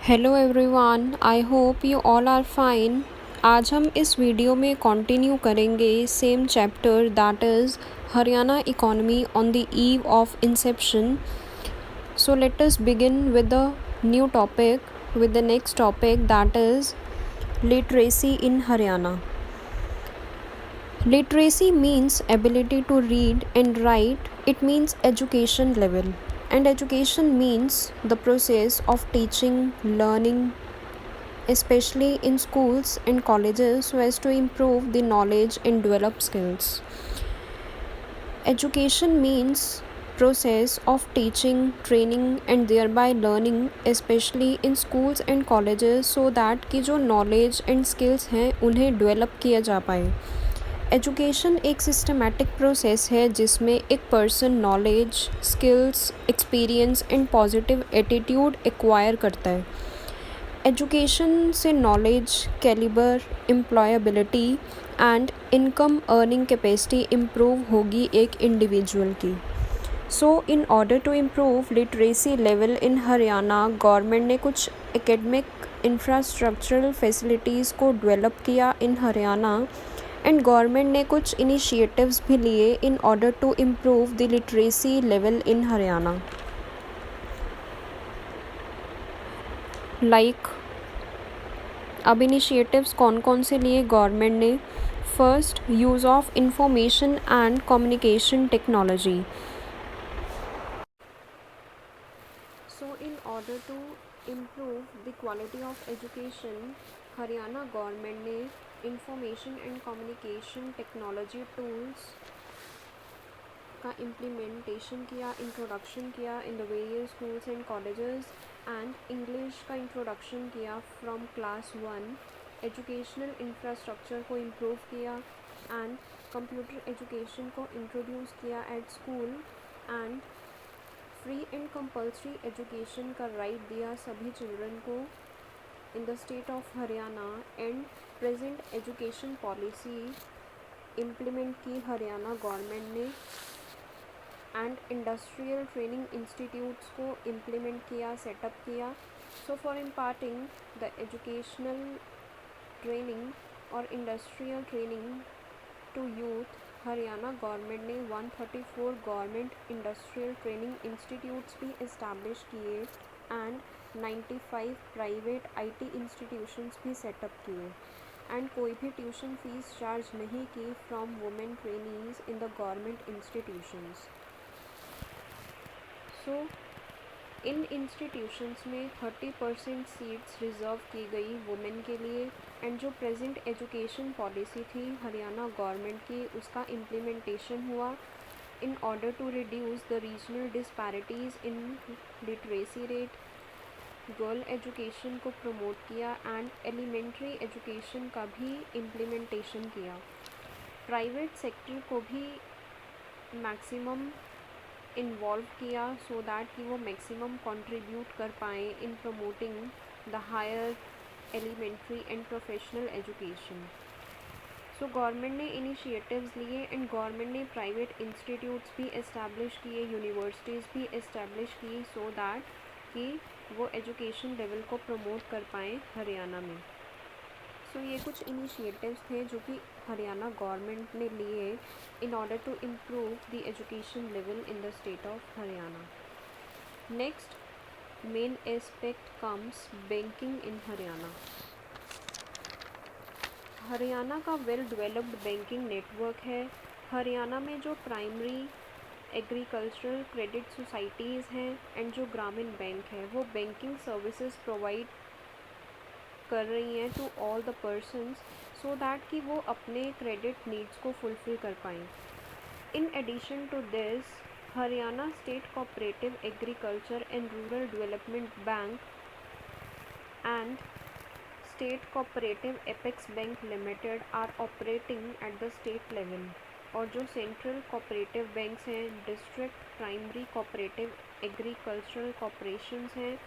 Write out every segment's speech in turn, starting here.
Hello everyone, I hope you all are fine. आज हम इस वीडियो में कंटिन्यू करेंगे same chapter that is Haryana economy on the eve of inception. So let us begin with the new topic with the next topic that is literacy in Haryana. Literacy means ability to read and write. It means education level. And education means the process of teaching, learning, especially in schools and colleges, so as to improve the knowledge and develop skills. Education means process of teaching, training and thereby learning, especially in schools and colleges, so that कि जो knowledge and skills हैं उन्हें develop किया जा पाए। Education एक systematic process है जिसमें एक person knowledge, skills, experience and positive attitude acquire करता है। एजुकेशन से knowledge, calibre, employability and income earning capacity improve होगी एक इंडिविजुअल की। So in order to improve literacy level in Haryana, government ने कुछ एकेडमिक इंफ्रास्ट्रक्चरल फैसिलिटीज़ को डेवलप किया इन हरियाणा एंड गवर्नमेंट ने कुछ इनिशिएटिव्स भी लिए in order to improve the literacy level in Haryana. अब इनिशिएटिव्स कौन कौन से लिए गवर्नमेंट ने? First, use of information and communication technology. So in order to improve the quality of education, Haryana government ने information and communication technology tools का implementation किया, introduction किया in the various schools and colleges and English का introduction किया from class 1। Educational infrastructure को improve किया and computer education को introduce किया at school and free and compulsory education का राइट दिया सभी चिल्ड्रन को in the state of Haryana and present education policy implement की हरियाणा गवर्नमेंट ने एंड इंडस्ट्रियल ट्रेनिंग इंस्टीट्यूट्स को इम्प्लीमेंट किया, सेटअप किया। So for imparting the educational training और industrial training to youth, Haryana government ने 134 गवर्नमेंट इंडस्ट्रियल ट्रेनिंग इंस्टीट्यूट्स भी establish किए and 95 private IT institutions भी सेटअप किए एंड कोई भी ट्यूशन फीस चार्ज नहीं की from women trainees in the government institutions. So in institutions में 30% सीट्स रिज़र्व की गई वुमेन के लिए एंड जो प्रेजेंट एजुकेशन पॉलिसी थी हरियाणा गवर्नमेंट की, उसका इम्प्लीमेंटेशन हुआ in order to reduce the regional disparities in literacy rate. Girl education को प्रमोट किया एंड एलिमेंट्री एजुकेशन का भी इम्प्लीमेंटेशन किया। प्राइवेट सेक्टर को भी मैक्सिमम इन्वॉल्व किया सो दैट कि वो मैक्सिमम कंट्रीब्यूट कर पाएँ in promoting the higher elementary and professional education. So government ने इनिशिएटिव्स लिए एंड गवर्नमेंट ने प्राइवेट इंस्टीट्यूट्स भी इस्टेब्लिश किए, यूनिवर्सिटीज़ भी इस्टेब्लिश की सो दैट कि वो एजुकेशन लेवल को प्रमोट कर पाएँ हरियाणा में। सो ये कुछ इनिशिएटिव्स थे जो कि हरियाणा गवर्नमेंट ने लिए in order to improve the education level in the state of Haryana. Next main aspect comes banking in Haryana. Haryana का वेल डेवलप्ड बैंकिंग नेटवर्क है। हरियाणा में जो प्राइमरी एग्रीकल्चरल क्रेडिट सोसाइटीज़ हैं एंड जो ग्रामीण बैंक है वो बैंकिंग सर्विसेज प्रोवाइड कर रही हैं to all the persons so that कि वो अपने क्रेडिट नीड्स को फुलफ़िल कर पाएँ। In addition to this, Haryana state cooperative agriculture and rural development bank and state cooperative apex bank limited are operating at the state level. और जो central cooperative banks हैं, district primary cooperative agricultural corporations हैं,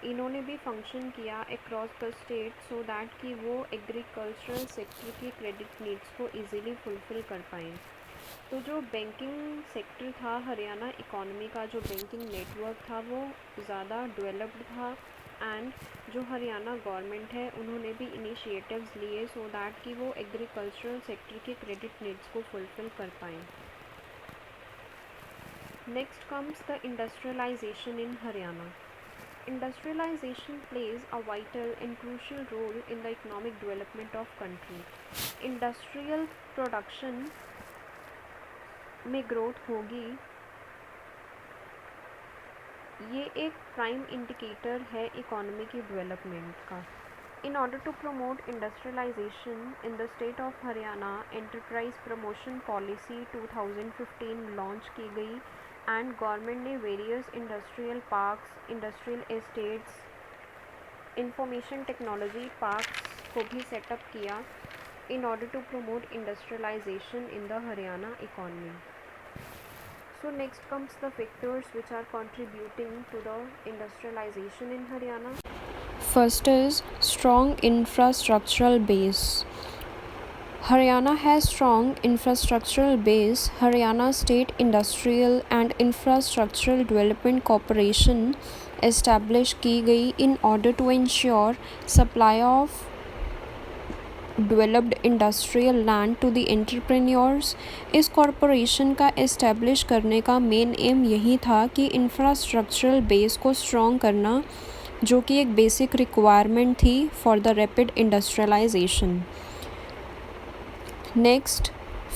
इन्होंने भी function किया across the state so that कि वो agricultural sector की क्रेडिट नीड्स को इजीली फुलफ़िल कर पाएँ। तो जो बैंकिंग सेक्टर था हरियाणा इकॉनमी का, जो बैंकिंग नेटवर्क था वो ज़्यादा डेवलप्ड था एंड जो हरियाणा गवर्नमेंट है उन्होंने भी इनिशिएटिव्स लिए सो दैट कि वो एग्रीकल्चरल सेक्टर के क्रेडिट नीड्स को फुलफ़िल कर पाएँ. Next comes the industrialisation in Haryana. Industrialization plays a vital and crucial role in the economic development of country. Industrial production में ग्रोथ होगी, ये एक प्राइम इंडिकेटर है इकोनॉमी की डेवलपमेंट का. In order to promote industrialization in the state of Haryana, Enterprise Promotion Policy 2015 launch की गई and government ने various industrial parks, industrial estates, information technology parks को भी सेटअप किया in order to promote industrialisation in the Haryana economy. So next comes the factors which are contributing to the industrialization in Haryana. First is strong infrastructural base. Haryana has strong infrastructural base. Haryana State Industrial and Infrastructural Development Corporation established की गई in order to ensure supply of developed industrial land to the entrepreneurs. इस corporation का establish करने का main M यही था कि infrastructural base को स्ट्रॉन्ग करना, जो कि एक बेसिक रिक्वायरमेंट थी for the rapid industrialisation. Next,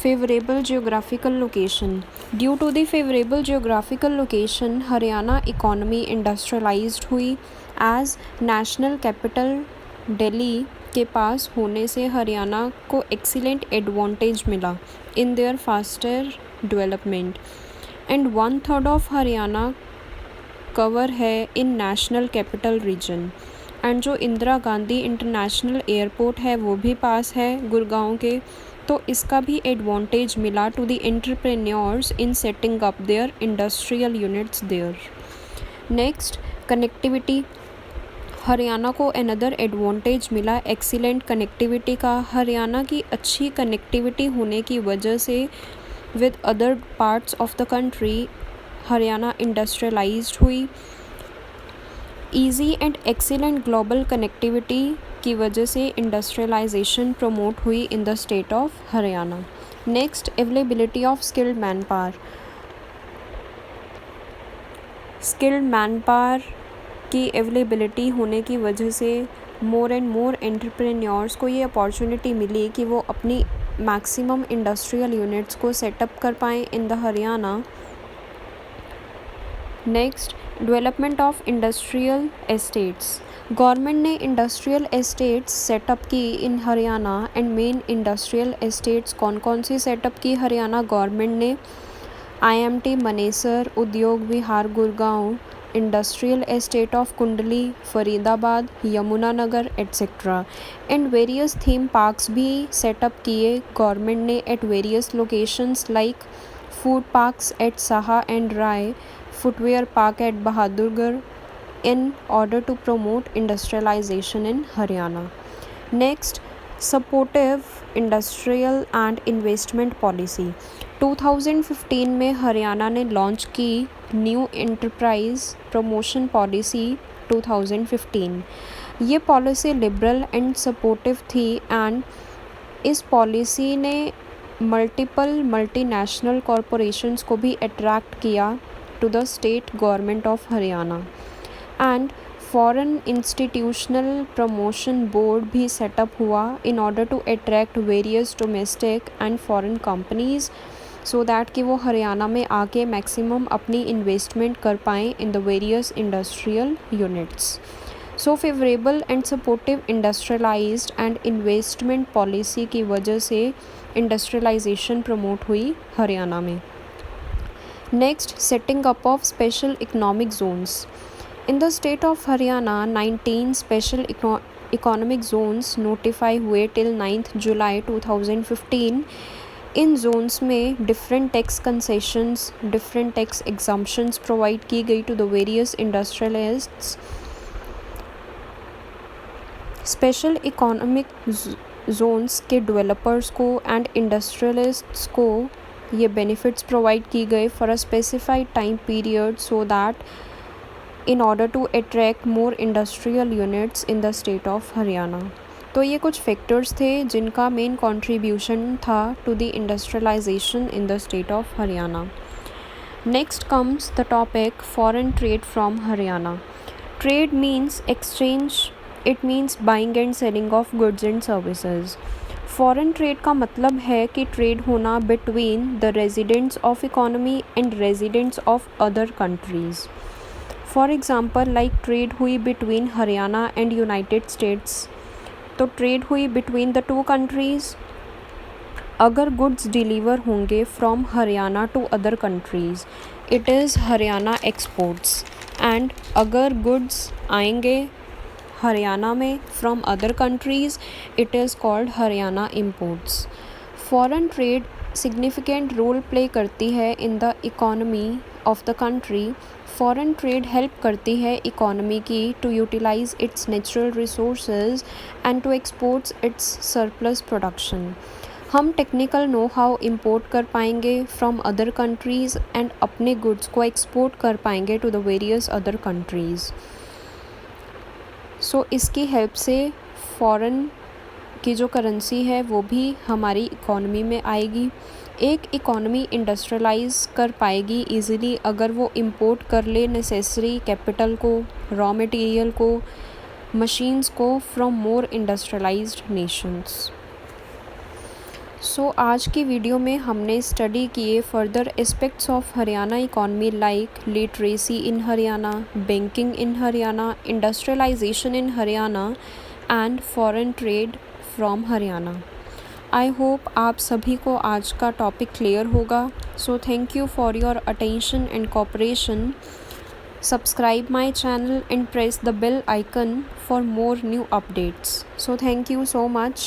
favorable geographical location. Due to the favorable geographical location, Haryana economy industrialized हुई. As national capital Delhi के पास होने से हरियाणा को excellent advantage मिला in their faster development. And 1/3 of Haryana cover है in national capital region. And जो Indira Gandhi international airport है वो भी पास है गुड़गांव के, तो इसका भी एडवांटेज मिला to the entrepreneurs in setting up their industrial units there. Next, connectivity. Haryana को अनदर एडवांटेज मिला एक्सीलेंट कनेक्टिविटी का. हरियाणा की अच्छी कनेक्टिविटी होने की वजह से with other parts of the country Haryana industrialised हुई. Easy and excellent global connectivity की वजह से इंडस्ट्रियलाइजेशन प्रमोट हुई in the state of Haryana. Next, availability of skilled man power. Skilled man power की अवेलेबिलिटी होने की वजह से मोर एंड मोर एंटरप्रेन्योर्स को ये अपॉर्चुनिटी मिली कि वो अपनी मैक्सिमम इंडस्ट्रियल यूनिट्स को सेटअप कर पाएँ in the Haryana. Next, development of industrial estates. Government ने इंडस्ट्रियल एस्टेट्स सेटअप की in Haryana. And main industrial estates कौन कौन सी सेटअप की हरियाणा गवर्नमेंट ने? IMT Manesar, Udyog Vihar Gurgaon, industrial estate of Kundli, Faridabad, Yamunanagar etcetera. And various theme parks भी सेटअप किए गवर्नमेंट ने at various locations like food parks at Saha and Rai, footwear park at Bahadurgarh in order to promote industrialization in Haryana. Next, supportive industrial and investment policy. 2015 में हरियाणा ने launch की new enterprise promotion policy 2015. ये policy liberal and supportive थी and इस policy ने multiple multinational corporations को भी attract किया to the state government of Haryana. And foreign institutional promotion board भी सेटअप हुआ in order to attract various domestic and foreign companies so that कि वो हरियाणा में आके मैक्सिमम अपनी इन्वेस्टमेंट कर पाएँ in the various industrial units. So favorable and supportive industrialized and investment policy की वजह से इंडस्ट्रियलाइजेशन प्रमोट हुई हरियाणा में. Next, setting up of special economic zones. In the state of Haryana, 19 special economic zones notify हुए till 9th July 2015. इन zones में different tax concessions, different tax exemptions provide की गई to the various industrialists. Special economic zones के developers को and industrialists को ये benefits provide की गए for a specified time period so that in order to attract more industrial units in the state of Haryana. तो ये कुछ फैक्टर्स थे जिनका मेन कंट्रीब्यूशन था to the industrialisation in the state of Haryana. Next comes the topic foreign trade from Haryana. Trade means exchange, it means buying and selling of goods and services. Foreign trade का मतलब है कि trade होना between the residents of economy and residents of other countries. For example like trade हुई between Haryana and United states, तो trade हुई between the two countries. अगर goods deliver होंगे from Haryana to other countries, it is Haryana exports. And अगर goods आएंगे हरियाणा में from other countries, it is called Haryana imports. Foreign trade significant role play करती है in the economy of the country. Foreign trade help करती है economy की to utilise its natural resources and to exports its surplus production. हम technical know how import कर पाएंगे from other countries and अपने goods को एक्सपोर्ट कर पाएंगे to the various other countries. So इसकी हेल्प से फॉरेन की जो करेंसी है वो भी हमारी इकोनॉमी में आएगी। एक इकोनॉमी इंडस्ट्रियलाइज कर पाएगी इजीली अगर वो इंपोर्ट कर ले नेसेसरी कैपिटल को, रॉ मटेरियल को, मशीन्स को from more industrialised nations. So आज की वीडियो में हमने स्टडी किए further aspects of Haryana economy like literacy in Haryana, banking in Haryana, industrialisation in Haryana and foreign trade from Haryana. I hope आप सभी को आज का टॉपिक क्लियर होगा। So thank you for your attention and cooperation. Subscribe my channel and press the bell icon for more new updates. So thank you so much.